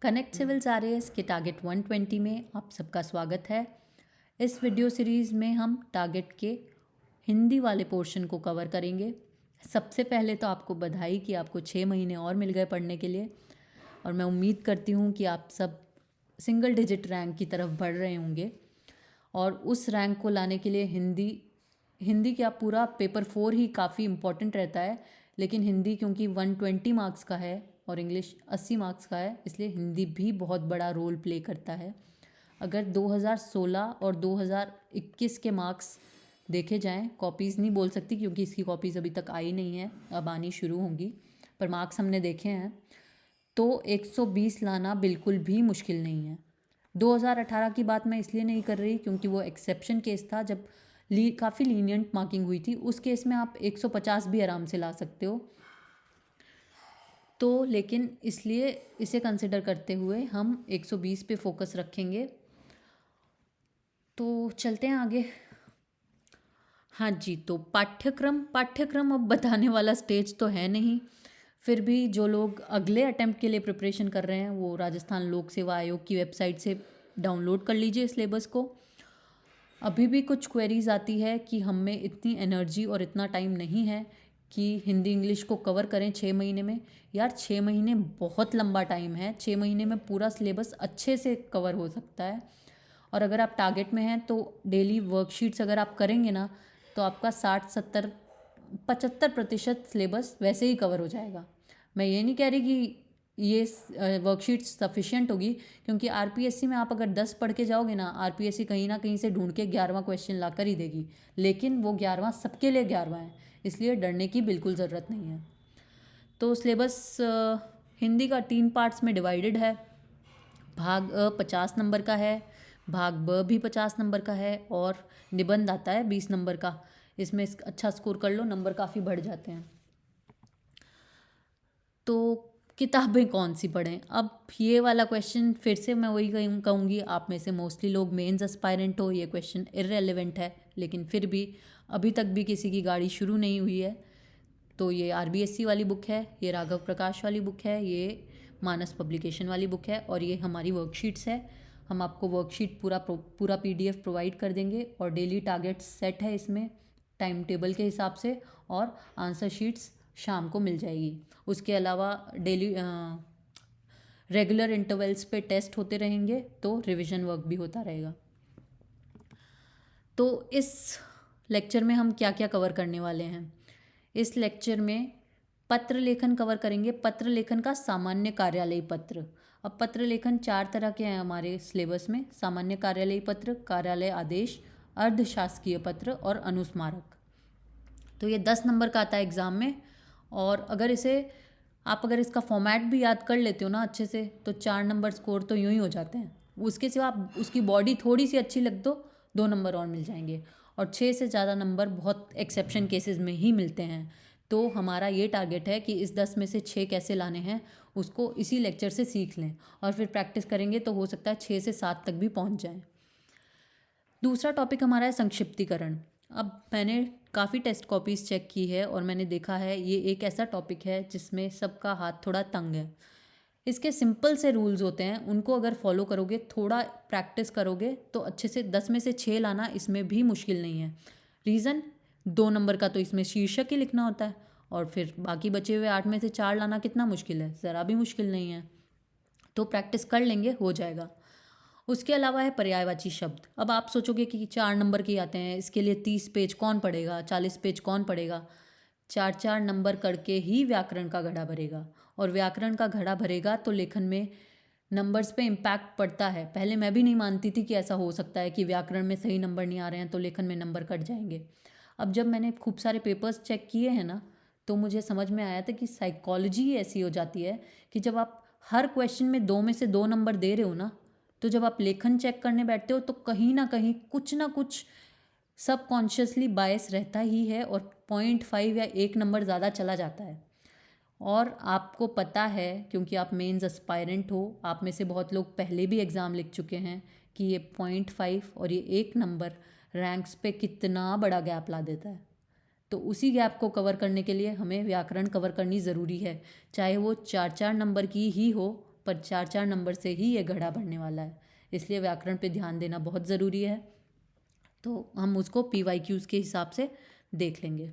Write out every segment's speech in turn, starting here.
Connect civils RAS के target 120 में आप सबका स्वागत है। इस वीडियो सीरीज़ में हम टारगेट के हिंदी वाले पोर्शन को कवर करेंगे। सबसे पहले तो आपको बधाई कि आपको 6 महीने और मिल गए पढ़ने के लिए, और मैं उम्मीद करती हूँ कि आप सब सिंगल डिजिट रैंक की तरफ बढ़ रहे होंगे। और उस रैंक को लाने के लिए हिंदी क्या पूरा पेपर 4 ही काफ़ी इम्पॉर्टेंट रहता है, लेकिन हिंदी क्योंकि 120 मार्क्स का है और इंग्लिश 80 मार्क्स का है, इसलिए हिंदी भी बहुत बड़ा रोल प्ले करता है। अगर 2016 और 2021 के मार्क्स देखे जाएं, कॉपीज़ नहीं बोल सकती क्योंकि इसकी कॉपीज़ अभी तक आई नहीं है, अब आनी शुरू होंगी, पर मार्क्स हमने देखे हैं, तो 120 लाना बिल्कुल भी मुश्किल नहीं है। 2018 की बात मैं इसलिए नहीं कर रही क्योंकि वो एक्सेप्शन केस था जब काफ़ी लीनियंट मार्किंग हुई थी। उस केस में आप 150 भी आराम से ला सकते हो, तो लेकिन इसलिए इसे कंसिडर करते हुए हम 120 पे फोकस रखेंगे। तो चलते हैं आगे। हाँ जी, तो पाठ्यक्रम अब बताने वाला स्टेज तो है नहीं, फिर भी जो लोग अगले अटेम्प्ट के लिए प्रिपरेशन कर रहे हैं वो राजस्थान लोक सेवा आयोग की वेबसाइट से डाउनलोड कर लीजिए सिलेबस को। अभी भी कुछ क्वेरीज आती है कि हम में इतनी एनर्जी और इतना टाइम नहीं है कि हिंदी इंग्लिश को कवर करें 6 महीने में। यार 6 महीने बहुत लंबा टाइम है, 6 महीने में पूरा सिलेबस अच्छे से कवर हो सकता है। और अगर आप टारगेट में हैं तो डेली वर्कशीट्स अगर आप करेंगे ना, तो आपका 60-70-75% सिलेबस वैसे ही कवर हो जाएगा। मैं ये नहीं कह रही कि ये वर्कशीट सफिशिएंट होगी, क्योंकि आरपीएससी में आप अगर 10 पढ़ के जाओगे ना, आरपीएससी कहीं ना कहीं से ढूंढ के 11वां क्वेश्चन ला कर ही देगी, लेकिन वो 11वां सबके लिए 11वां है, इसलिए डरने की बिल्कुल ज़रूरत नहीं है। तो सिलेबस हिंदी का 3 पार्ट्स में डिवाइडेड है। भाग अ 50 नंबर का है, भाग ब भी 50 नंबर का है, और निबंध आता है 20 नंबर का। इसमें अच्छा स्कोर कर लो, नंबर काफ़ी बढ़ जाते हैं। तो किताबें कौन सी पढ़ें? अब ये वाला क्वेश्चन फिर से मैं वही कहूँगी, आप में से मोस्टली लोग मेंस एस्पायरेंट हो, ये क्वेश्चन इररेलेवेंट है, लेकिन फिर भी अभी तक भी किसी की गाड़ी शुरू नहीं हुई है। तो ये आरबीएससी वाली बुक है, ये राघव प्रकाश वाली बुक है, ये मानस पब्लिकेशन वाली बुक है, और ये हमारी वर्कशीट्स है। हम आपको वर्कशीट पूरा पीडीएफ प्रोवाइड कर देंगे, और डेली टारगेट सेट है इसमें टाइम टेबल के हिसाब से, और आंसर शीट्स शाम को मिल जाएगी। उसके अलावा डेली रेगुलर इंटरवल्स पे टेस्ट होते रहेंगे, तो रिवीजन वर्क भी होता रहेगा। तो इस लेक्चर में हम क्या क्या कवर करने वाले हैं? इस लेक्चर में पत्र लेखन कवर करेंगे, पत्र लेखन का सामान्य कार्यालयी पत्र। अब पत्र लेखन 4 तरह के हैं हमारे सिलेबस में: सामान्य कार्यालयी पत्र, कार्यालय आदेश, अर्धशासकीय पत्र और अनुस्मारक। तो ये 10 नंबर का आता है एग्ज़ाम में, और अगर इसका फॉर्मेट भी याद कर लेते हो ना अच्छे से, तो 4 नंबर स्कोर तो यूं ही हो जाते हैं। उसके सिवा आप उसकी बॉडी थोड़ी सी अच्छी लग दो, 2 नंबर और मिल जाएंगे, और 6 से ज़्यादा नंबर बहुत एक्सेप्शन केसेस में ही मिलते हैं। तो हमारा ये टारगेट है कि इस 10 में से 6 कैसे लाने हैं, उसको इसी लेक्चर से सीख लें, और फिर प्रैक्टिस करेंगे तो हो सकता है 6 से 7 तक भी पहुँच जाएँ। दूसरा टॉपिक हमारा है संक्षिप्तीकरण। अब मैंने काफ़ी टेस्ट कॉपीज़ चेक की है, और मैंने देखा है ये एक ऐसा टॉपिक है जिसमें सबका हाथ थोड़ा तंग है। इसके सिंपल से रूल्स होते हैं, उनको अगर फॉलो करोगे, थोड़ा प्रैक्टिस करोगे, तो अच्छे से 10 में से 6 लाना इसमें भी मुश्किल नहीं है। रीज़न, 2 नंबर का तो इसमें शीर्षक ही लिखना होता है, और फिर बाकी बचे हुए 8 में से 4 लाना कितना मुश्किल है? ज़रा भी मुश्किल नहीं है। तो प्रैक्टिस कर लेंगे, हो जाएगा। उसके अलावा है पर्यायवाची शब्द। अब आप सोचोगे कि 4 नंबर के आते हैं, इसके लिए 30 पेज कौन पढ़ेगा, 40 पेज कौन पढ़ेगा? 4-4 नंबर करके ही व्याकरण का घड़ा भरेगा, और व्याकरण का घड़ा भरेगा तो लेखन में नंबर्स पे इम्पैक्ट पड़ता है। पहले मैं भी नहीं मानती थी कि ऐसा हो सकता है कि व्याकरण में सही नंबर नहीं आ रहे हैं तो लेखन में नंबर कट जाएंगे। अब जब मैंने खूब सारे पेपर्स चेक किए हैं ना, तो मुझे समझ में आया था कि साइकोलॉजी ऐसी हो जाती है कि जब आप हर क्वेश्चन में 2 में से 2 नंबर दे रहे हो ना, तो जब आप लेखन चेक करने बैठते हो तो कहीं ना कुछ सबकॉन्शियसली बायस रहता ही है, और 0.5 या 1 नंबर ज़्यादा चला जाता है। और आपको पता है, क्योंकि आप मेंस एस्पायरेंट हो, आप में से बहुत लोग पहले भी एग्ज़ाम लिख चुके हैं, कि ये 0.5 और ये 1 नंबर रैंक्स पे कितना बड़ा गैप ला देता है। तो उसी गैप को कवर करने के लिए हमें व्याकरण कवर करनी ज़रूरी है, चाहे वो 4-4 नंबर की ही हो, पर 4-4 नंबर से ही ये घड़ा बढ़ने वाला है, इसलिए व्याकरण पे ध्यान देना बहुत ज़रूरी है। तो हम उसको PYQs के हिसाब से देख लेंगे।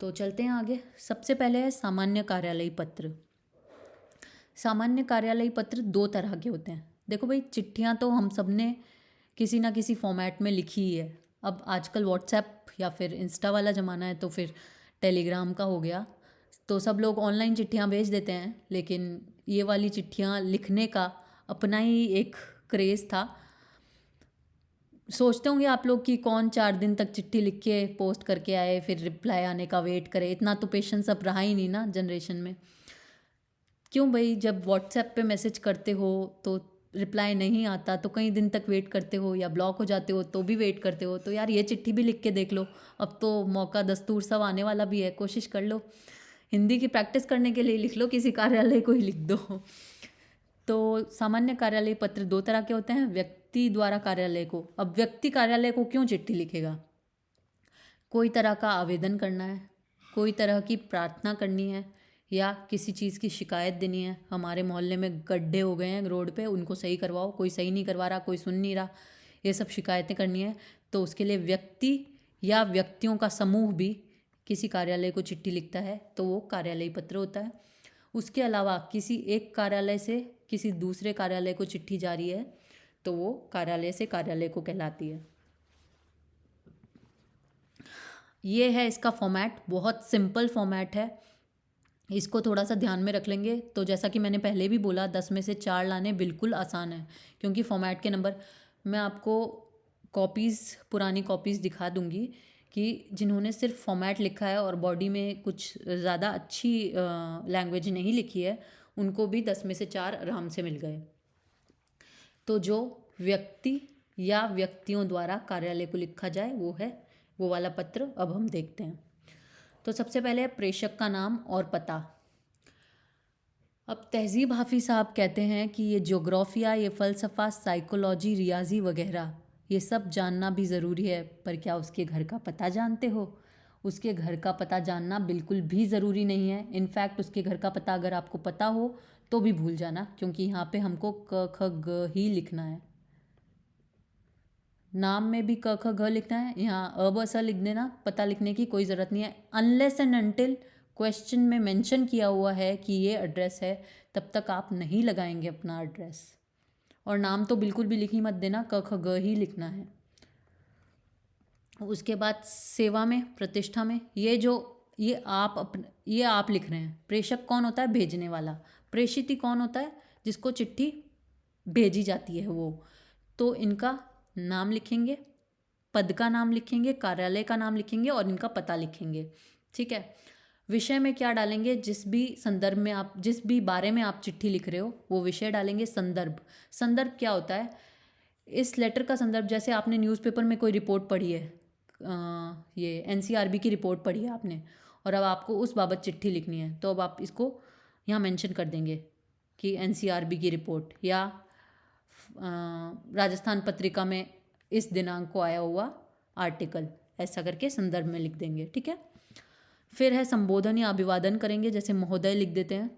तो चलते हैं आगे। सबसे पहले है सामान्य कार्यालयी पत्र। सामान्य कार्यालयी पत्र 2 तरह के होते हैं। देखो भाई, चिट्ठियाँ तो हम सब ने किसी ना किसी फॉर्मेट में लिखी ही है। अब आजकल व्हाट्सएप या फिर इंस्टा वाला ज़माना है, तो फिर टेलीग्राम का हो गया, तो सब लोग ऑनलाइन चिट्ठियाँ भेज देते हैं। लेकिन ये वाली चिट्ठियाँ लिखने का अपना ही एक क्रेज़ था। सोचते होंगे आप लोग कि कौन 4 दिन तक चिट्ठी लिख के पोस्ट करके आए, फिर रिप्लाई आने का वेट करे। इतना तो पेशेंस अब रहा ही नहीं ना जनरेशन में। क्यों भाई, जब व्हाट्सएप पे मैसेज करते हो तो रिप्लाई नहीं आता, तो कई दिन तक वेट करते हो, या ब्लॉक हो जाते हो तो भी वेट करते हो। तो यार ये चिट्ठी भी लिख के देख लो। अब तो मौका दस्तूर सब आने वाला भी है, कोशिश कर लो। हिंदी की प्रैक्टिस करने के लिए लिख लो, किसी कार्यालय को ही लिख दो। तो सामान्य कार्यालय पत्र 2 तरह के होते हैं। व्यक्ति द्वारा कार्यालय को, अब व्यक्ति कार्यालय को क्यों चिट्ठी लिखेगा? कोई तरह का आवेदन करना है, कोई तरह की प्रार्थना करनी है, या किसी चीज़ की शिकायत देनी है। हमारे मोहल्ले में गड्ढे हो गए हैं रोड पे, उनको सही करवाओ, कोई सही नहीं करवा रहा, कोई सुन नहीं रहा, ये सब शिकायतें करनी है। तो उसके लिए व्यक्ति या व्यक्तियों का समूह भी किसी कार्यालय को चिट्ठी लिखता है, तो वो कार्यालयी पत्र होता है। उसके अलावा किसी एक कार्यालय से किसी दूसरे कार्यालय को चिट्ठी जारी है, तो वो कार्यालय से कार्यालय को कहलाती है। ये है इसका फॉर्मेट, बहुत सिंपल फॉर्मेट है। इसको थोड़ा सा ध्यान में रख लेंगे तो जैसा कि मैंने पहले भी बोला, 10 में से 4 लाने बिल्कुल आसान है, क्योंकि फॉर्मेट के नंबर मैं आपको कॉपीज़, पुरानी कॉपीज़ दिखा दूंगी कि जिन्होंने सिर्फ फॉर्मेट लिखा है और बॉडी में कुछ ज़्यादा अच्छी लैंग्वेज नहीं लिखी है, उनको भी 10 में से 4 आराम से मिल गए। तो जो व्यक्ति या व्यक्तियों द्वारा कार्यालय को लिखा जाए वो वाला पत्र अब हम देखते हैं। तो सबसे पहले है प्रेषक का नाम और पता। अब तहजीब हाफिज साहब कहते हैं कि ये ज्योग्राफिया, ये फ़लसफ़ा, साइकोलॉजी, रियाजी वगैरह ये सब जानना भी ज़रूरी है, पर क्या उसके घर का पता जानते हो? उसके घर का पता जानना बिल्कुल भी ज़रूरी नहीं है। इनफैक्ट उसके घर का पता अगर आपको पता हो तो भी भूल जाना, क्योंकि यहाँ पे हमको क ख ग ही लिखना है। नाम में भी क ख ग लिखना है, यहाँ अ ब स लिख देना, पता लिखने की कोई ज़रूरत नहीं है। अनलेस एंड अनटिल क्वेश्चन में मेंशन किया हुआ है कि ये एड्रेस है, तब तक आप नहीं लगाएंगे अपना एड्रेस। और नाम तो बिल्कुल भी लिख ही मत देना, क ख ग ही लिखना है। उसके बाद सेवा में, प्रतिष्ठा में, ये आप लिख रहे हैं। प्रेषक कौन होता है? भेजने वाला। प्रेषित कौन होता है? जिसको चिट्ठी भेजी जाती है वो। तो इनका नाम लिखेंगे, पद का नाम लिखेंगे, कार्यालय का नाम लिखेंगे और इनका पता लिखेंगे। ठीक है। विषय में क्या डालेंगे? जिस भी बारे में आप चिट्ठी लिख रहे हो वो विषय डालेंगे। संदर्भ, संदर्भ क्या होता है? इस लेटर का संदर्भ, जैसे आपने न्यूज़पेपर में कोई रिपोर्ट पढ़ी है, ये NCRB की रिपोर्ट पढ़ी है आपने, और अब आपको उस बाबत चिट्ठी लिखनी है, तो अब आप इसको यहाँ मेंशन कर देंगे कि NCRB की रिपोर्ट, या राजस्थान पत्रिका में इस दिनांक को आया हुआ आर्टिकल, ऐसा करके संदर्भ में लिख देंगे। ठीक है। फिर है संबोधन या अभिवादन करेंगे, जैसे महोदय लिख देते हैं।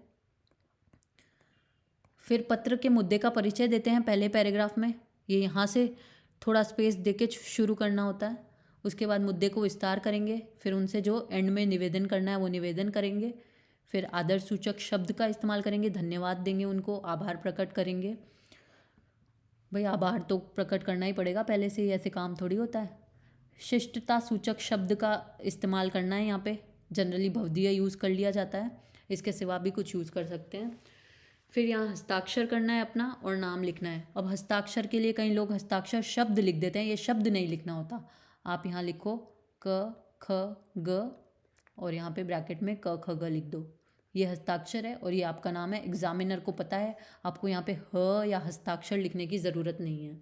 फिर पत्र के मुद्दे का परिचय देते हैं पहले पैराग्राफ में, ये यहाँ से थोड़ा स्पेस देके शुरू करना होता है। उसके बाद मुद्दे को विस्तार करेंगे, फिर उनसे जो एंड में निवेदन करना है वो निवेदन करेंगे। फिर आदर सूचक शब्द का इस्तेमाल करेंगे, धन्यवाद देंगे उनको, आभार प्रकट करेंगे। भाई आभार तो प्रकट करना ही पड़ेगा पहले से ही, ऐसे काम थोड़ी होता है। शिष्टता सूचक शब्द का इस्तेमाल करना है यहाँ पे, जनरली भवदीय यूज़ कर लिया जाता है, इसके सिवा भी कुछ यूज़ कर सकते हैं। फिर यहाँ हस्ताक्षर करना है अपना और नाम लिखना है। अब हस्ताक्षर के लिए कई लोग हस्ताक्षर शब्द लिख देते हैं, ये शब्द नहीं लिखना होता। आप यहाँ लिखो क ख ग और यहाँ पे ब्रैकेट में क ख ग लिख दो, ये हस्ताक्षर है और ये आपका नाम है। एग्जामिनर को पता है, आपको यहाँ पे ह या हस्ताक्षर लिखने की ज़रूरत नहीं है।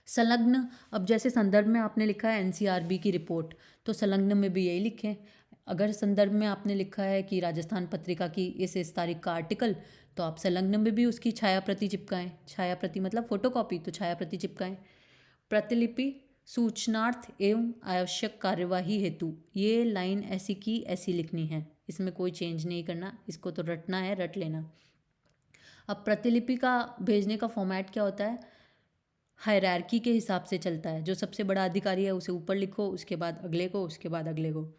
संलग्न, अब जैसे संदर्भ में आपने लिखा है NCRB की रिपोर्ट, तो संलग्न में भी यही लिखें। अगर संदर्भ में आपने लिखा है कि राजस्थान पत्रिका की इस तारीख का आर्टिकल, तो आप संलग्न में भी उसकी छाया प्रति चिपकाएं। छाया प्रति मतलब फोटोकॉपी, तो छाया प्रति चिपकाएं। प्रतिलिपि सूचनार्थ एवं आवश्यक कार्यवाही हेतु, ये लाइन ऐसी की ऐसी लिखनी है, इसमें कोई चेंज नहीं करना, इसको तो रटना है, रट लेना। अब प्रतिलिपि का भेजने का फॉर्मेट क्या होता है, हायरार्की के हिसाब से चलता है। जो सबसे बड़ा अधिकारी है उसे ऊपर लिखो, उसके बाद अगले को, उसके बाद अगले को।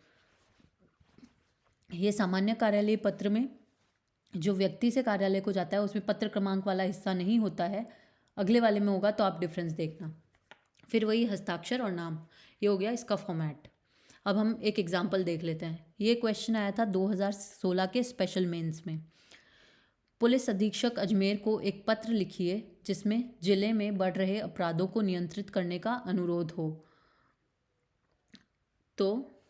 ये सामान्य कार्यालय पत्र में जो व्यक्ति से कार्यालय को जाता है उसमें पत्र क्रमांक वाला हिस्सा नहीं होता है, अगले वाले में होगा, तो आप डिफरेंस देखना। फिर वही हस्ताक्षर और नाम, ये हो गया इसका फॉर्मेट। अब हम एक एग्जाम्पल देख लेते हैं। ये क्वेश्चन आया था 2016 के स्पेशल मेंस में। पुलिस अधीक्षक अजमेर को एक पत्र लिखिए जिसमें जिले में बढ़ रहे अपराधों को नियंत्रित करने का अनुरोध हो। तो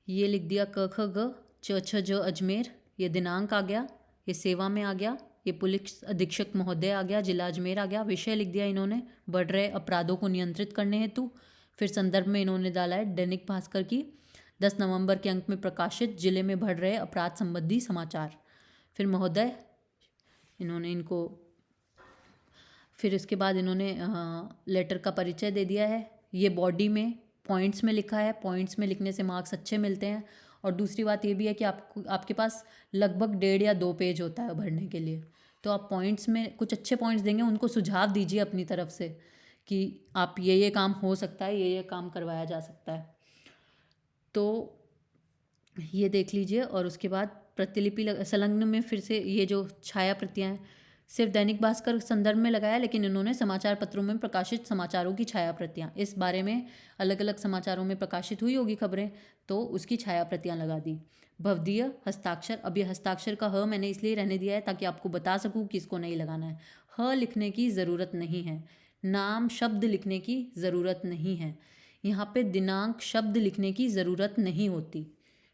ये लिख दिया क ख ग च छ ज अजमेर, ये दिनांक आ गया, ये सेवा में आ गया, ये पुलिस अधीक्षक महोदय आ गया, जिला अजमेर आ गया। विषय लिख दिया इन्होंने बढ़ रहे अपराधों को नियंत्रित करने हेतु। फिर संदर्भ में इन्होंने डाला है दैनिक भास्कर की 10 नवंबर के अंक में प्रकाशित जिले में बढ़ रहे अपराध संबंधी समाचार। फिर महोदय इन्होंने इनको, फिर इसके बाद इन्होंने लेटर का परिचय दे दिया है। ये बॉडी में पॉइंट्स में लिखा है, पॉइंट्स में लिखने से मार्क्स अच्छे मिलते हैं। और दूसरी बात ये भी है कि आपके पास लगभग 1.5 या 2 पेज होता है भरने के लिए, तो आप पॉइंट्स में कुछ अच्छे पॉइंट्स देंगे, उनको सुझाव दीजिए अपनी तरफ से कि आप ये काम हो सकता है, ये काम करवाया जा सकता है। तो ये देख लीजिए। और उसके बाद प्रतिलिपि संलग्न में फिर से ये जो छाया प्रतियाँ हैं, सिर्फ दैनिक भास्कर संदर्भ में लगाया, लेकिन इन्होंने समाचार पत्रों में प्रकाशित समाचारों की छाया प्रतियाँ, इस बारे में अलग अलग समाचारों में प्रकाशित हुई होगी खबरें, तो उसकी छाया प्रतियाँ लगा दी। भवदीय हस्ताक्षर, अब ये हस्ताक्षर का ह मैंने इसलिए रहने दिया है ताकि आपको बता सकूँ कि इसको नहीं लगाना है। ह लिखने की ज़रूरत नहीं है, नाम शब्द लिखने की ज़रूरत नहीं है, यहाँ पे दिनांक शब्द लिखने की ज़रूरत नहीं होती।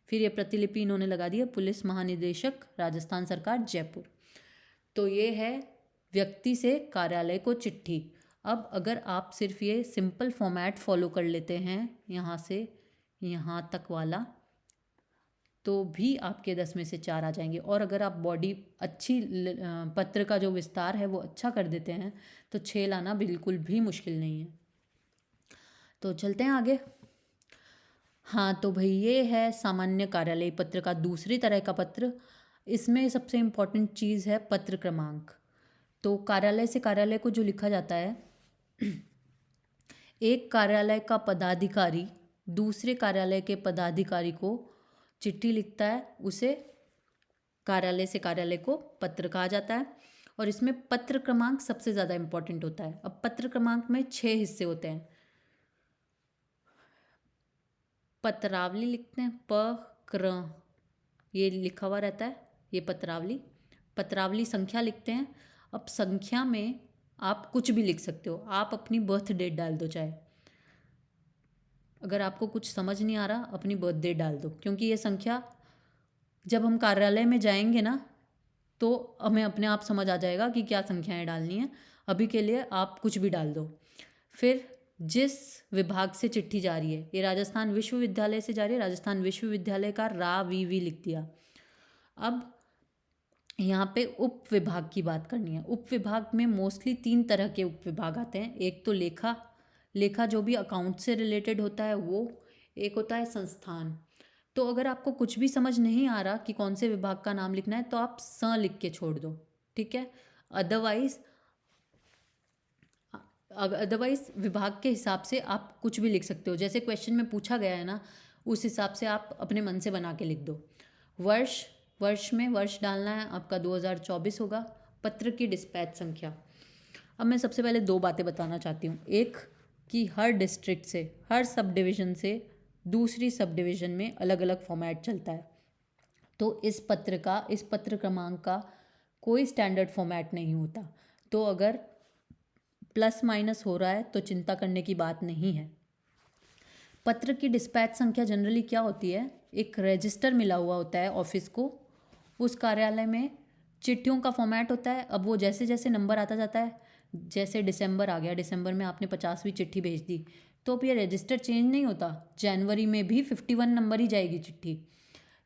फिर ये प्रतिलिपि इन्होंने लगा दी है पुलिस महानिदेशक राजस्थान सरकार जयपुर। तो ये है व्यक्ति से कार्यालय को चिट्ठी। अब अगर आप सिर्फ ये सिंपल फॉर्मेट फॉलो कर लेते हैं यहाँ से यहाँ तक वाला, तो भी आपके 10 में से 4 आ जाएंगे। और अगर आप बॉडी अच्छी पत्र का जो विस्तार है वो अच्छा कर देते हैं तो 6 लाना बिल्कुल भी मुश्किल नहीं है। तो चलते हैं आगे। हाँ, तो भाई ये है सामान्य कार्यालय पत्र का दूसरी तरह का पत्र। इसमें सबसे इम्पोर्टेंट चीज़ है पत्र क्रमांक। तो कार्यालय से कार्यालय को जो लिखा जाता है, एक कार्यालय का पदाधिकारी दूसरे कार्यालय के पदाधिकारी को चिट्ठी लिखता है, उसे कार्यालय से कार्यालय को पत्र कहा जाता है। और इसमें पत्र क्रमांक सबसे ज़्यादा इम्पोर्टेंट होता है। अब पत्र क्रमांक में 6 हिस्से होते हैं। पत्रावली लिखते हैं, प ये लिखा हुआ रहता है, ये पत्रावली संख्या लिखते हैं। अब संख्या में आप कुछ भी लिख सकते हो, आप अपनी बर्थ डेट डाल दो, चाहे अगर आपको कुछ समझ नहीं आ रहा अपनी बर्थ डेट डाल दो, क्योंकि ये संख्या जब हम कार्यालय में जाएंगे ना तो हमें अपने आप समझ आ जाएगा कि क्या संख्याएं डालनी है। अभी के लिए आप कुछ भी डाल दो। फिर जिस विभाग से चिट्ठी जा रही है, ये राजस्थान विश्वविद्यालय से जा रही है, राजस्थान विश्वविद्यालय का वी लिख दिया। अब यहाँ पे उप विभाग की बात करनी है। उप विभाग में मोस्टली 3 तरह के उप विभाग आते हैं। एक तो लेखा जो भी अकाउंट से रिलेटेड होता है वो, एक होता है संस्थान। तो अगर आपको कुछ भी समझ नहीं आ रहा कि कौन से विभाग का नाम लिखना है तो आप लिख के छोड़ दो, ठीक है। अदरवाइज विभाग के हिसाब से आप कुछ भी लिख सकते हो। जैसे क्वेश्चन में पूछा गया है ना, उस हिसाब से आप अपने मन से बना के लिख दो। वर्ष में वर्ष डालना है आपका 2024 होगा। पत्र की डिस्पैच संख्या। अब मैं सबसे पहले 2 बातें बताना चाहती हूँ। एक कि हर डिस्ट्रिक्ट से, हर सब डिवीज़न से दूसरी सब डिवीज़न में अलग अलग फॉर्मेट चलता है। तो इस पत्र क्रमांक का कोई स्टैंडर्ड फॉर्मेट नहीं होता। तो अगर प्लस माइनस हो रहा है तो चिंता करने की बात नहीं है। पत्र की डिस्पैच संख्या जनरली क्या होती है, एक रजिस्टर मिला हुआ होता है ऑफिस को, उस कार्यालय में चिट्ठियों का फॉर्मेट होता है। अब वो जैसे जैसे नंबर आता जाता है, जैसे दिसंबर आ गया, दिसंबर में आपने 50वीं चिट्ठी भेज दी, तो अब ये रजिस्टर चेंज नहीं होता, जनवरी में भी 51 नंबर ही जाएगी चिट्ठी।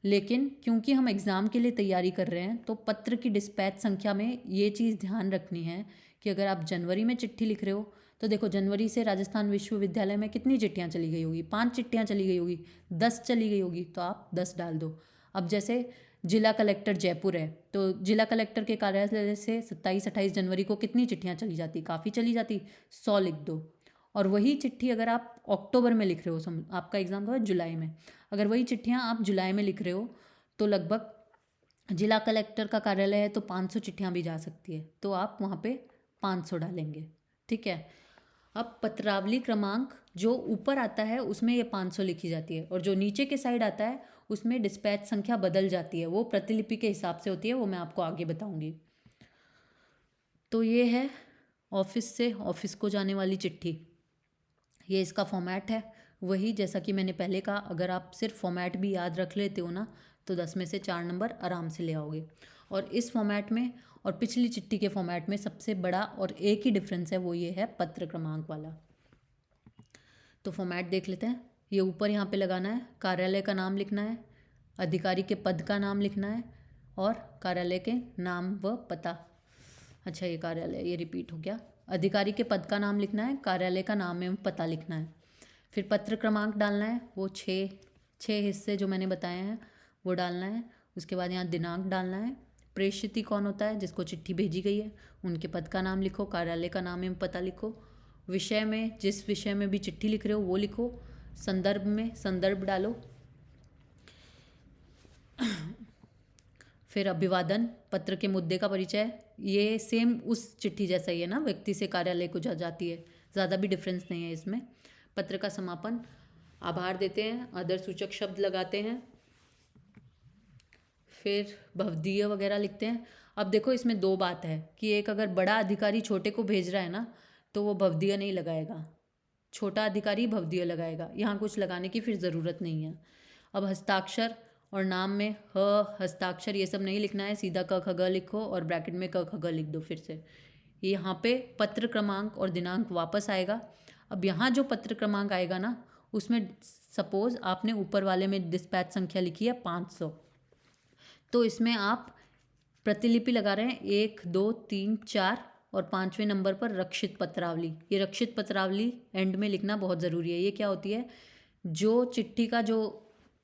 लेकिन क्योंकि हम एग्ज़ाम के लिए तैयारी कर रहे हैं तो पत्र की डिस्पैच संख्या में ये चीज़ ध्यान रखनी है कि अगर आप जनवरी में चिट्ठी लिख रहे हो तो देखो जनवरी से राजस्थान विश्वविद्यालय में कितनी चिट्ठियाँ चली गई होगी, 5 चिट्ठियाँ चली गई होगी, 10 चली गई होगी, तो आप 10 डाल दो। अब जैसे जिला कलेक्टर जयपुर है, तो जिला कलेक्टर के कार्यालय से 27-28 जनवरी को कितनी चिट्ठियाँ चली जाती? काफ़ी चली जाती, 100 लिख दो। और वही चिट्ठी अगर आप अक्टूबर में लिख रहे हो, आपका एग्ज़ाम हुआ जुलाई में, अगर वही चिट्ठियाँ आप जुलाई में लिख रहे हो तो लगभग जिला कलेक्टर का कार्यालय है तो 500 चिट्ठियाँ भी जा सकती है, तो आप वहाँ पे 500 डालेंगे। ठीक है। अब पत्रावली क्रमांक जो ऊपर आता है उसमें ये 500 लिखी जाती है, और जो नीचे के साइड आता है उसमें डिस्पैच संख्या बदल जाती है, वो प्रतिलिपि के हिसाब से होती है, वो मैं आपको आगे बताऊंगी। तो ये है ऑफिस से ऑफिस को जाने वाली चिट्ठी, ये इसका फॉर्मेट है। वही जैसा कि मैंने पहले कहा, अगर आप सिर्फ फॉर्मेट भी याद रख लेते हो ना तो 10 में से 4 नंबर आराम से ले आओगे। और इस फॉर्मेट में और पिछली चिट्ठी के फॉर्मेट में सबसे बड़ा और एक ही डिफरेंस है, वो ये है पत्र क्रमांक वाला। तो फॉर्मेट देख लेते हैं। ये ऊपर यहाँ पे लगाना है, कार्यालय का नाम लिखना है, अधिकारी के पद का नाम लिखना है और कार्यालय के नाम व पता। अच्छा, ये कार्यालय ये रिपीट हो गया। अधिकारी के पद का नाम लिखना है, कार्यालय का नाम एवं पता लिखना है। फिर पत्र क्रमांक डालना है, वो छः हिस्से जो मैंने बताए हैं वो डालना है। उसके बाद यहाँ दिनांक डालना है। प्रेषित कौन होता है? जिसको चिट्ठी भेजी गई है, उनके पद का नाम लिखो, कार्यालय का नाम एवं पता लिखो। विषय में जिस विषय में भी चिट्ठी लिख रहे हो वो लिखो। संदर्भ में संदर्भ डालो। फिर अभिवादन, पत्र के मुद्दे का परिचय, ये सेम उस चिट्ठी जैसा ही है ना, व्यक्ति से कार्यालय को जाती है, ज़्यादा भी डिफरेंस नहीं है इसमें। पत्र का समापन, आभार देते हैं, आदर सूचक शब्द लगाते हैं, फिर भवदीय वगैरह लिखते हैं। अब देखो इसमें दो बात है कि एक, अगर बड़ा अधिकारी छोटे को भेज रहा है ना तो वो भवदीय नहीं लगाएगा, छोटा अधिकारी भवदीय लगाएगा। यहाँ कुछ लगाने की फिर ज़रूरत नहीं है। अब हस्ताक्षर और नाम में हस्ताक्षर ये सब नहीं लिखना है, सीधा क ख ग लिखो और ब्रैकेट में क ख ग लिख दो। फिर से यहाँ पे पत्र क्रमांक और दिनांक वापस आएगा। अब यहाँ जो पत्र क्रमांक आएगा ना उसमें सपोज आपने ऊपर वाले में डिस्पैच संख्या लिखी है 500, तो इसमें आप प्रतिलिपि लगा रहे हैं 1 2 3 4 और 5वें नंबर पर रक्षित पत्रावली। ये रक्षित पत्रावली एंड में लिखना बहुत ज़रूरी है। ये क्या होती है? जो चिट्ठी का जो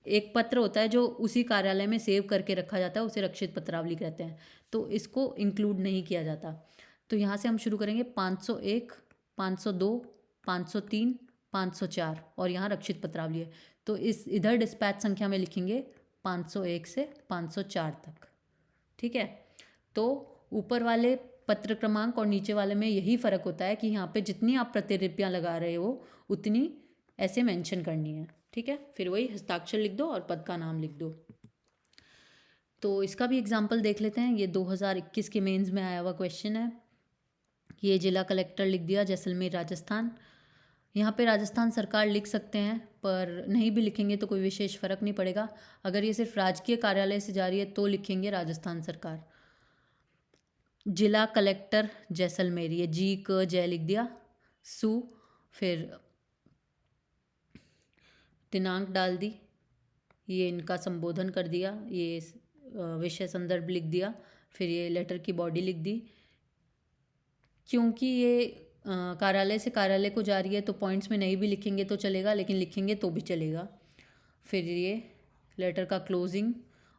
एक पत्र होता है जो उसी कार्यालय में सेव करके रखा जाता है उसे रक्षित पत्रावली कहते हैं, तो इसको इंक्लूड नहीं किया जाता। तो यहाँ से हम शुरू करेंगे 501, 502, 503, 504 और यहाँ रक्षित पत्रावली है, तो इस इधर डिस्पैच संख्या में लिखेंगे 501 से 504 तक। ठीक है। तो ऊपर वाले पत्र क्रमांक और नीचे वाले में यही फ़र्क होता है कि यहाँ पे जितनी आप प्रतिलिपियाँ लगा रहे हो उतनी ऐसे मेंशन करनी है। ठीक है। फिर वही हस्ताक्षर लिख दो और पद का नाम लिख दो। तो इसका भी एग्जाम्पल देख लेते हैं। ये 2021 के मेंस में आया हुआ क्वेश्चन है। ये जिला कलेक्टर लिख दिया जैसलमेर राजस्थान। यहाँ पे राजस्थान सरकार लिख सकते हैं, पर नहीं भी लिखेंगे तो कोई विशेष फ़र्क नहीं पड़ेगा। अगर ये सिर्फ राजकीय कार्यालय से जा रही है तो लिखेंगे राजस्थान सरकार। जिला कलेक्टर जैसलमेर, ये जी क जय लिख दिया, सु, फिर दिनांक डाल दी, ये इनका संबोधन कर दिया, ये विषय संदर्भ लिख दिया, फिर ये लेटर की बॉडी लिख दी। क्योंकि ये कार्यालय से कार्यालय को जा रही है तो पॉइंट्स में नहीं भी लिखेंगे तो चलेगा, लेकिन लिखेंगे तो भी चलेगा। फिर ये लेटर का क्लोजिंग,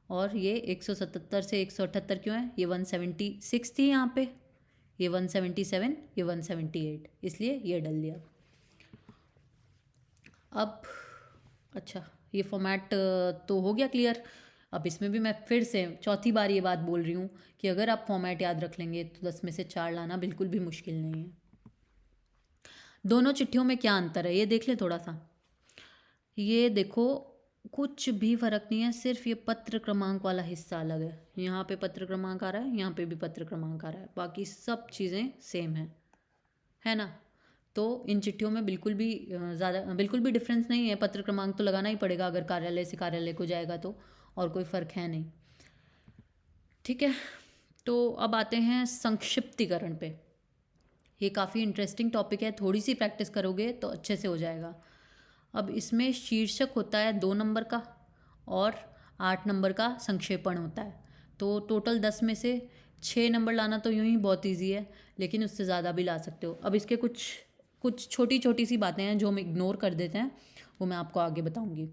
और ये 177 से 178 क्यों है? ये 176 थी यहाँ पे, ये 177, ये 178, इसलिए ये डाल दिया। अब अच्छा, ये फॉर्मेट तो हो गया क्लियर। अब इसमें भी मैं फिर से चौथी बार ये बात बोल रही हूँ कि अगर आप फॉर्मेट याद रख लेंगे तो 10 में से 4 लाना बिल्कुल भी मुश्किल नहीं है। दोनों चिट्ठियों में क्या अंतर है ये देख ले थोड़ा सा। ये देखो कुछ भी फ़र्क नहीं है, सिर्फ ये पत्र क्रमांक वाला हिस्सा अलग है। यहाँ पे पत्र क्रमांक आ रहा है, यहाँ पे भी पत्र क्रमांक आ रहा है, बाकी सब चीज़ें सेम है ना। तो इन चिट्ठियों में बिल्कुल भी डिफरेंस नहीं है। पत्र क्रमांक तो लगाना ही पड़ेगा अगर कार्यालय से कार्यालय को जाएगा तो, और कोई फ़र्क है नहीं। ठीक है। तो अब आते हैं संक्षिप्तीकरण पे। ये काफ़ी इंटरेस्टिंग टॉपिक है, थोड़ी सी प्रैक्टिस करोगे तो अच्छे से हो जाएगा। अब इसमें शीर्षक होता है 2 नंबर का और 8 नंबर का संक्षेपण होता है। तो टोटल 10 में से 6 नंबर लाना तो यूँ ही बहुत ईजी है, लेकिन उससे ज़्यादा भी ला सकते हो। अब इसके कुछ छोटी छोटी सी बातें हैं जो हम इग्नोर कर देते हैं, वो मैं आपको आगे बताऊंगी।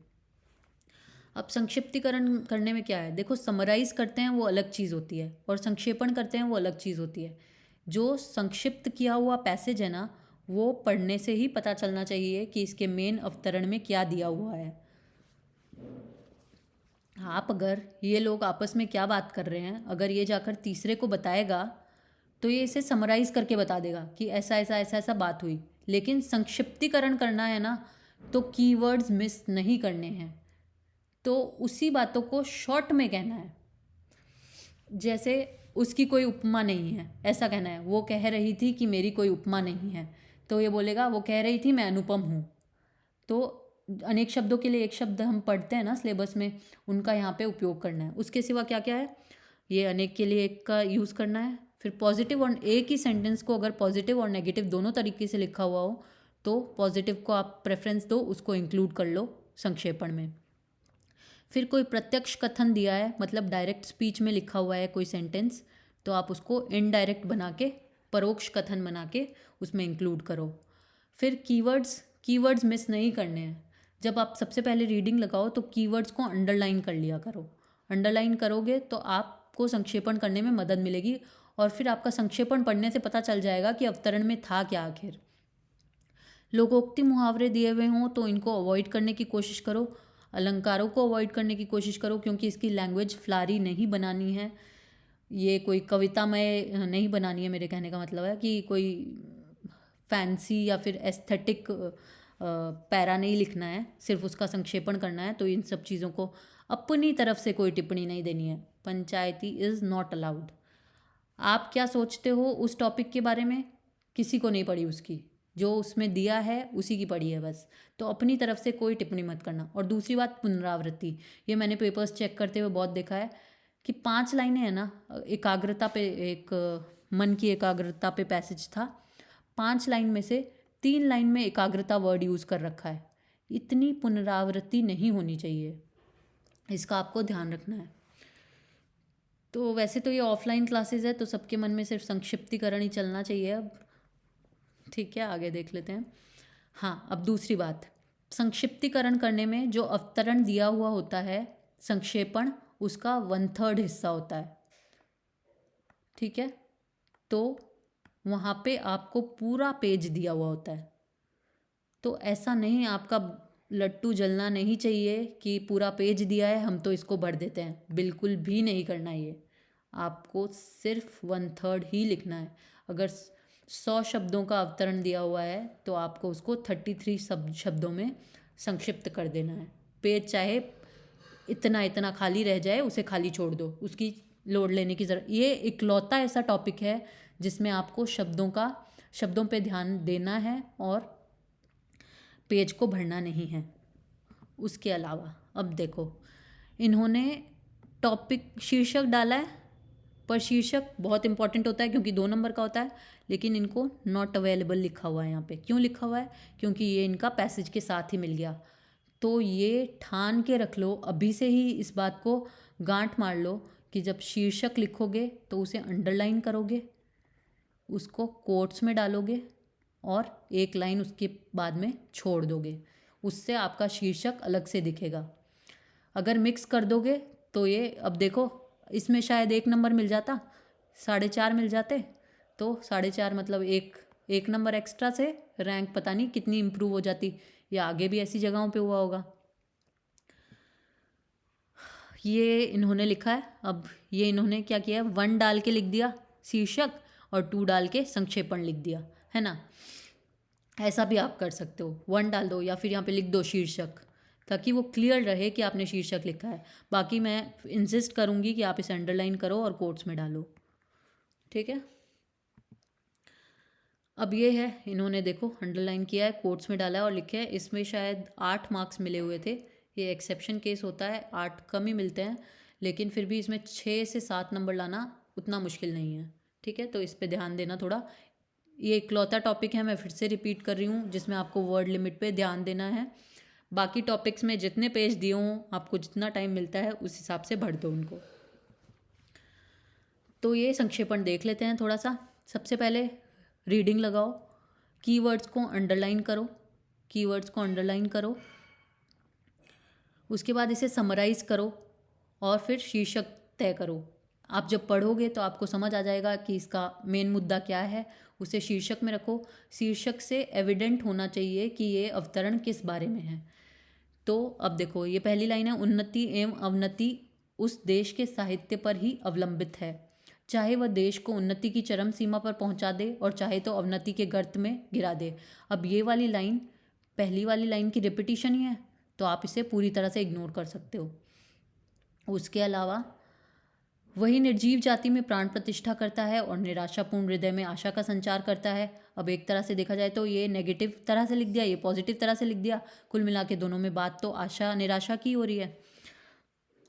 अब संक्षिप्तीकरण करने में क्या है, देखो समराइज करते हैं वो अलग चीज़ होती है और संक्षेपण करते हैं वो अलग चीज़ होती है। जो संक्षिप्त किया हुआ पैसेज है ना, वो पढ़ने से ही पता चलना चाहिए कि इसके मेन अवतरण में क्या दिया हुआ है। आप अगर ये लोग आपस में क्या बात कर रहे हैं, अगर ये जाकर तीसरे को बताएगा तो ये इसे समराइज करके बता देगा कि ऐसा ऐसा ऐसा ऐसा बात हुई। लेकिन संक्षिप्तीकरण करना है ना, तो कीवर्ड्स मिस नहीं करने हैं, तो उसी बातों को शॉर्ट में कहना है। जैसे उसकी कोई उपमा नहीं है, ऐसा कहना है। वो कह रही थी कि मेरी कोई उपमा नहीं है, तो ये बोलेगा वो कह रही थी मैं अनुपम हूँ। तो अनेक शब्दों के लिए एक शब्द हम पढ़ते हैं ना सिलेबस में, उनका यहाँ पे उपयोग करना है। उसके सिवा क्या क्या है, ये अनेक के लिए एक का यूज़ करना है। फिर पॉजिटिव और एक ही सेंटेंस को अगर पॉजिटिव और नेगेटिव दोनों तरीके से लिखा हुआ हो तो पॉजिटिव को आप प्रेफरेंस दो, उसको इंक्लूड कर लो संक्षेपण में। फिर कोई प्रत्यक्ष कथन दिया है, मतलब डायरेक्ट स्पीच में लिखा हुआ है कोई सेंटेंस, तो आप उसको इनडायरेक्ट बना के, परोक्ष कथन बना के उसमें इंक्लूड करो। फिर कीवर्ड्स मिस नहीं करने हैं। जब आप सबसे पहले रीडिंग लगाओ तो कीवर्ड्स को अंडरलाइन कर लिया करो। अंडरलाइन करोगे तो आपको संक्षेपण करने में मदद मिलेगी और फिर आपका संक्षेपण पढ़ने से पता चल जाएगा कि अवतरण में था क्या आखिर। लोकोक्ति मुहावरे दिए हुए हों तो इनको अवॉइड करने की कोशिश करो। अलंकारों को अवॉइड करने की कोशिश करो, क्योंकि इसकी लैंग्वेज फ्लारी नहीं बनानी है, ये कोई कवितामय नहीं बनानी है। मेरे कहने का मतलब है कि कोई फैंसी या फिर एस्थेटिक पैरा नहीं लिखना है, सिर्फ उसका संक्षेपण करना है। तो इन सब चीज़ों को अपनी तरफ से कोई टिप्पणी नहीं देनी है। पंचायती इज़ नॉट अलाउड। आप क्या सोचते हो उस टॉपिक के बारे में, किसी को नहीं पड़ी उसकी, जो उसमें दिया है उसी की पड़ी है बस। तो अपनी तरफ से कोई टिप्पणी मत करना। और दूसरी बात, पुनरावृत्ति, ये मैंने पेपर्स चेक करते हुए बहुत देखा है कि 5 लाइनें हैं ना, एकाग्रता पे, एक मन की एकाग्रता पे पैसेज था। 5 लाइन में से 3 लाइन में एकाग्रता वर्ड यूज़ कर रखा है। इतनी पुनरावृत्ति नहीं होनी चाहिए, इसका आपको ध्यान रखना है। तो वैसे तो ये ऑफलाइन क्लासेस है, तो सबके मन में सिर्फ संक्षिप्तीकरण ही चलना चाहिए अब। ठीक है, आगे देख लेते हैं। हाँ, अब दूसरी बात, संक्षिप्तीकरण करने में जो अवतरण दिया हुआ होता है, संक्षेपण उसका 1/3 हिस्सा होता है। ठीक है, तो वहाँ पे आपको पूरा पेज दिया हुआ होता है। तो ऐसा नहीं, आपका लट्टू जलना नहीं चाहिए कि पूरा पेज दिया है हम तो इसको भर देते हैं, बिल्कुल भी नहीं करना ये। आपको सिर्फ 1/3 ही लिखना है। अगर 100 शब्दों का अवतरण दिया हुआ है तो आपको उसको 33 शब्दों में संक्षिप्त कर देना है। पेज चाहे इतना इतना खाली रह जाए, उसे खाली छोड़ दो, उसकी लोड लेने की ज़रूरत। ये इकलौता ऐसा टॉपिक है जिसमें आपको शब्दों पे ध्यान देना है और पेज को भरना नहीं है। उसके अलावा अब देखो, इन्होंने टॉपिक शीर्षक डाला है, पर शीर्षक बहुत इंपॉर्टेंट होता है क्योंकि 2 नंबर का होता है, लेकिन इनको नॉट अवेलेबल लिखा हुआ है यहाँ पे। क्यों लिखा हुआ है? क्योंकि ये इनका पैसेज के साथ ही मिल गया। तो ये ठान के रख लो, अभी से ही इस बात को गांठ मार लो कि जब शीर्षक लिखोगे तो उसे अंडरलाइन करोगे, उसको कोट्स में डालोगे और एक लाइन उसके बाद में छोड़ दोगे। उससे आपका शीर्षक अलग से दिखेगा। अगर मिक्स कर दोगे तो ये, अब देखो, इसमें शायद 1 नंबर मिल जाता, 4.5 मिल जाते, तो 4.5 मतलब एक नंबर एक्स्ट्रा से रैंक पता नहीं कितनी इम्प्रूव हो जाती, या आगे भी ऐसी जगहों पे हुआ होगा। ये इन्होंने लिखा है, अब ये इन्होंने क्या किया है, 1 डाल के लिख दिया शीर्षक और 2 डाल के संक्षेपण लिख दिया, है ना। ऐसा भी आप कर सकते हो, 1 डाल दो या फिर यहाँ पे लिख दो शीर्षक, ताकि वो क्लियर रहे कि आपने शीर्षक लिखा है। बाकी मैं इंसिस्ट करूँगी कि आप इसे अंडरलाइन करो और कोट्स में डालो। ठीक है, अब ये है, इन्होंने देखो अंडरलाइन किया है, कोट्स में डाला है और लिखे है। इसमें शायद 8 मार्क्स मिले हुए थे। ये एक्सेप्शन केस होता है, 8 कम ही मिलते हैं, लेकिन फिर भी इसमें 6 से 7 नंबर लाना उतना मुश्किल नहीं है। ठीक है, तो इस पर ध्यान देना थोड़ा। ये इकलौता टॉपिक है, मैं फिर से रिपीट कर रही हूँ, जिसमें आपको वर्ड लिमिट पे ध्यान देना है। बाकी टॉपिक्स में जितने पेज दिए हों, आपको जितना टाइम मिलता है उस हिसाब से भर दो उनको। तो ये संक्षेपण देख लेते हैं थोड़ा सा। सबसे पहले रीडिंग लगाओ, कीवर्ड्स को अंडरलाइन करो, कीवर्ड्स को अंडरलाइन करो। उसके बाद इसे समराइज़ करो और फिर शीर्षक तय करो। आप जब पढ़ोगे तो आपको समझ आ जाएगा कि इसका मेन मुद्दा क्या है। उसे शीर्षक में रखो। शीर्षक से एविडेंट होना चाहिए कि ये अवतरण किस बारे में है। तो अब देखो, ये पहली लाइन है, उन्नति एवं अवनति उस देश के साहित्य पर ही अवलंबित है, चाहे वह देश को उन्नति की चरम सीमा पर पहुंचा दे और चाहे तो अवनति के गर्त में गिरा दे। अब ये वाली लाइन पहली वाली लाइन की रिपीटिशन ही है, तो आप इसे पूरी तरह से इग्नोर कर सकते हो। उसके अलावा वही निर्जीव जाति में प्राण प्रतिष्ठा करता है और निराशापूर्ण हृदय में आशा का संचार करता है। अब एक तरह से देखा जाए तो ये नेगेटिव तरह से लिख दिया, ये पॉजिटिव तरह से लिख दिया। कुल मिला के दोनों में बात तो आशा निराशा की हो रही है।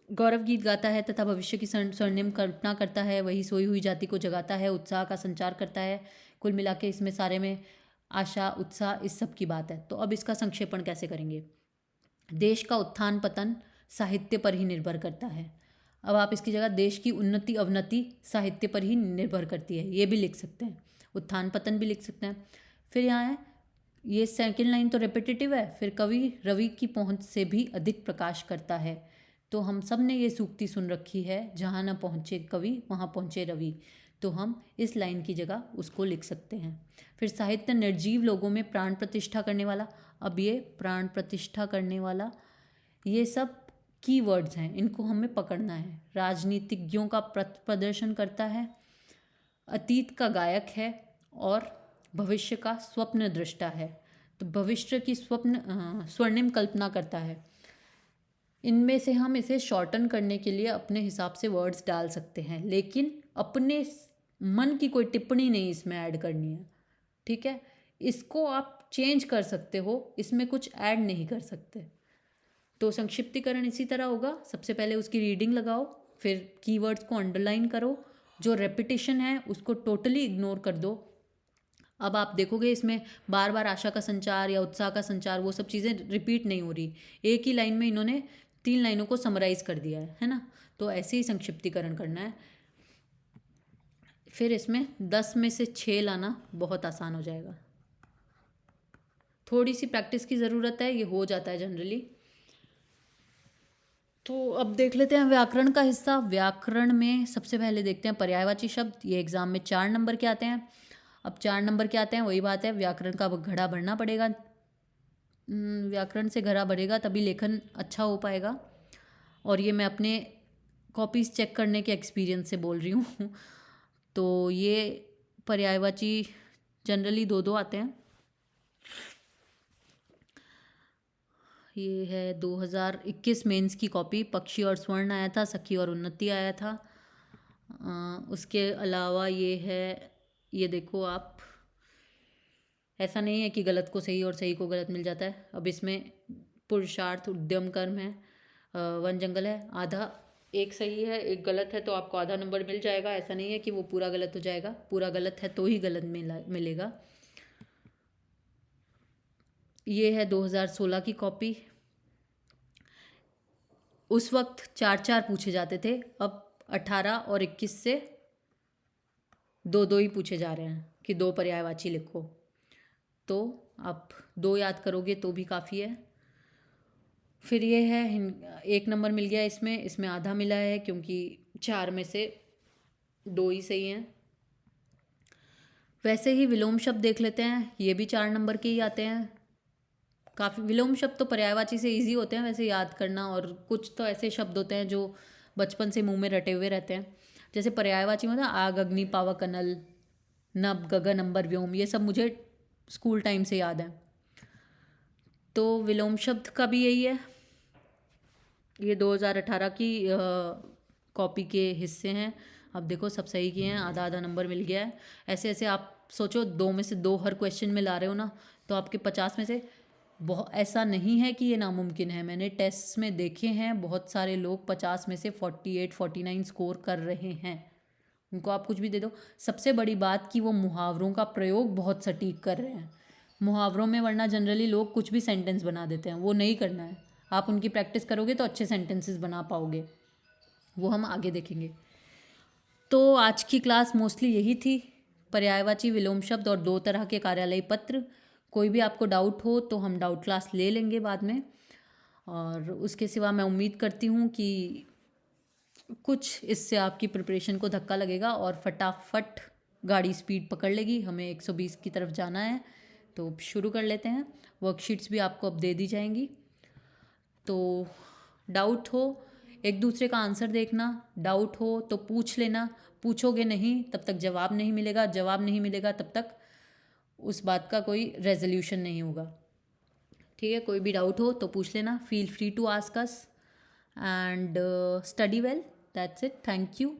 गौरव गीत गाता है तथा भविष्य की स्वर्णिम कल्पना करता है, वही सोई हुई जाति को जगाता है, उत्साह का संचार करता है। कुल मिला के इसमें सारे में आशा उत्साह इस सब की बात है। तो अब इसका संक्षेपण कैसे करेंगे। देश का उत्थान पतन साहित्य पर ही निर्भर करता है। अब आप इसकी जगह देश की उन्नति अवनति साहित्य पर ही निर्भर करती है, ये भी लिख सकते हैं। उत्थान पतन भी लिख सकते हैं। फिर यहाँ है, ये सेकंड लाइन तो रेपिटेटिव है। फिर कवि रवि की पहुंच से भी अधिक प्रकाश करता है। तो हम सब ने ये सूक्ति सुन रखी है, जहाँ न पहुँचे कवि वहाँ पहुँचे रवि। तो हम इस लाइन की जगह उसको लिख सकते हैं। फिर साहित्य निर्जीव लोगों में प्राण प्रतिष्ठा करने वाला। अब ये प्राण प्रतिष्ठा करने वाला, ये सब कीवर्ड्स हैं, इनको हमें पकड़ना है। राजनीतिज्ञों का प्रदर्शन करता है, अतीत का गायक है और भविष्य का स्वप्न दृष्टा है। तो भविष्य की स्वर्णिम कल्पना करता है। इनमें से हम इसे शॉर्टन करने के लिए अपने हिसाब से वर्ड्स डाल सकते हैं, लेकिन अपने मन की कोई टिप्पणी नहीं इसमें ऐड करनी है, ठीक है। इसको आप चेंज कर सकते हो, इसमें कुछ ऐड नहीं कर सकते। तो संक्षिप्तीकरण इसी तरह होगा। सबसे पहले उसकी रीडिंग लगाओ, फिर कीवर्ड्स को अंडरलाइन करो, जो रेपिटेशन है उसको टोटली इग्नोर कर दो। अब आप देखोगे इसमें बार बार आशा का संचार या उत्साह का संचार, वो सब चीज़ें रिपीट नहीं हो रही। एक ही लाइन में इन्होंने 3 लाइनों को समराइज़ कर दिया है ना। तो ऐसे ही संक्षिप्तीकरण करना है। फिर इसमें 10 में से 6 लाना बहुत आसान हो जाएगा। थोड़ी सी प्रैक्टिस की ज़रूरत है, ये हो जाता है जनरली। तो अब देख लेते हैं व्याकरण का हिस्सा। व्याकरण में सबसे पहले देखते हैं पर्यायवाची शब्द। ये एग्जाम में 4 नंबर के आते हैं। अब 4 नंबर के आते हैं, वही बात है, व्याकरण का घड़ा भरना पड़ेगा। व्याकरण से घड़ा भरेगा तभी लेखन अच्छा हो पाएगा। और ये मैं अपने कॉपीज़ चेक करने के एक्सपीरियंस से बोल रही हूँ। तो ये पर्यायवाची जनरली 2-2 आते हैं। ये है 2021 मेंस की कॉपी। पक्षी और स्वर्ण आया था, सखी और उन्नति आया था। उसके अलावा ये है, ये देखो आप, ऐसा नहीं है कि गलत को सही और सही को गलत मिल जाता है। अब इसमें पुरुषार्थ उद्यम कर्म है, वन जंगल है। आधा एक सही है एक गलत है तो आपको आधा नंबर मिल जाएगा। ऐसा नहीं है कि वो पूरा गलत हो जाएगा, पूरा गलत है तो ही गलत मिलेगा। ये है 2016 की कॉपी। उस वक्त 4-4 पूछे जाते थे, अब 18 और 21 से 2-2 ही पूछे जा रहे हैं कि 2 पर्यायवाची लिखो। तो आप 2 याद करोगे तो भी काफ़ी है। फिर ये है 1 नंबर मिल गया इसमें आधा मिला है क्योंकि 4 में से 2 ही सही हैं। वैसे ही विलोम शब्द देख लेते हैं, ये भी 4 नंबर के ही आते हैं। काफ़ी विलोम शब्द तो पर्यायवाची से इजी होते हैं वैसे याद करना, और कुछ तो ऐसे शब्द होते हैं जो बचपन से मुंह में रटे हुए रहते हैं। जैसे पर्यायवाची में ना आग अग्नि पावक अनल, नभ गगन अंबर व्योम, ये सब मुझे स्कूल टाइम से याद है। तो विलोम शब्द का भी यही है। ये 2018 की कॉपी के हिस्से हैं। अब देखो सब सही किए हैं, आधा आधा नंबर मिल गया है। ऐसे ऐसे आप सोचो 2 में से 2 हर क्वेश्चन में ला रहे हो ना, तो आपके 50 में से बहुत, ऐसा नहीं है कि ये नामुमकिन है। मैंने टेस्ट में देखे हैं, बहुत सारे लोग 50 में से 48-49 स्कोर कर रहे हैं। उनको आप कुछ भी दे दो। सबसे बड़ी बात कि वो मुहावरों का प्रयोग बहुत सटीक कर रहे हैं। मुहावरों में वरना जनरली लोग कुछ भी सेंटेंस बना देते हैं, वो नहीं करना है। आप उनकी प्रैक्टिस करोगे तो अच्छे सेंटेंसेस बना पाओगे, वो हम आगे देखेंगे। तो आज की क्लास मोस्टली यही थी, पर्यायवाची, विलोम शब्द और 2 तरह के कार्यालयी पत्र। कोई भी आपको डाउट हो तो हम डाउट क्लास ले लेंगे बाद में। और उसके सिवा मैं उम्मीद करती हूँ कि कुछ इससे आपकी प्रिपरेशन को धक्का लगेगा और फटाफट गाड़ी स्पीड पकड़ लेगी। हमें 120 की तरफ जाना है, तो शुरू कर लेते हैं। वर्कशीट्स भी आपको अब दे दी जाएंगी, तो डाउट हो एक दूसरे का आंसर देखना, डाउट हो तो पूछ लेना। पूछोगे नहीं तब तक जवाब नहीं मिलेगा, जवाब नहीं मिलेगा तब तक उस बात का कोई रेजोल्यूशन नहीं होगा। ठीक है, कोई भी डाउट हो तो पूछ लेना। Feel free to ask us and study well. That's it, thank you.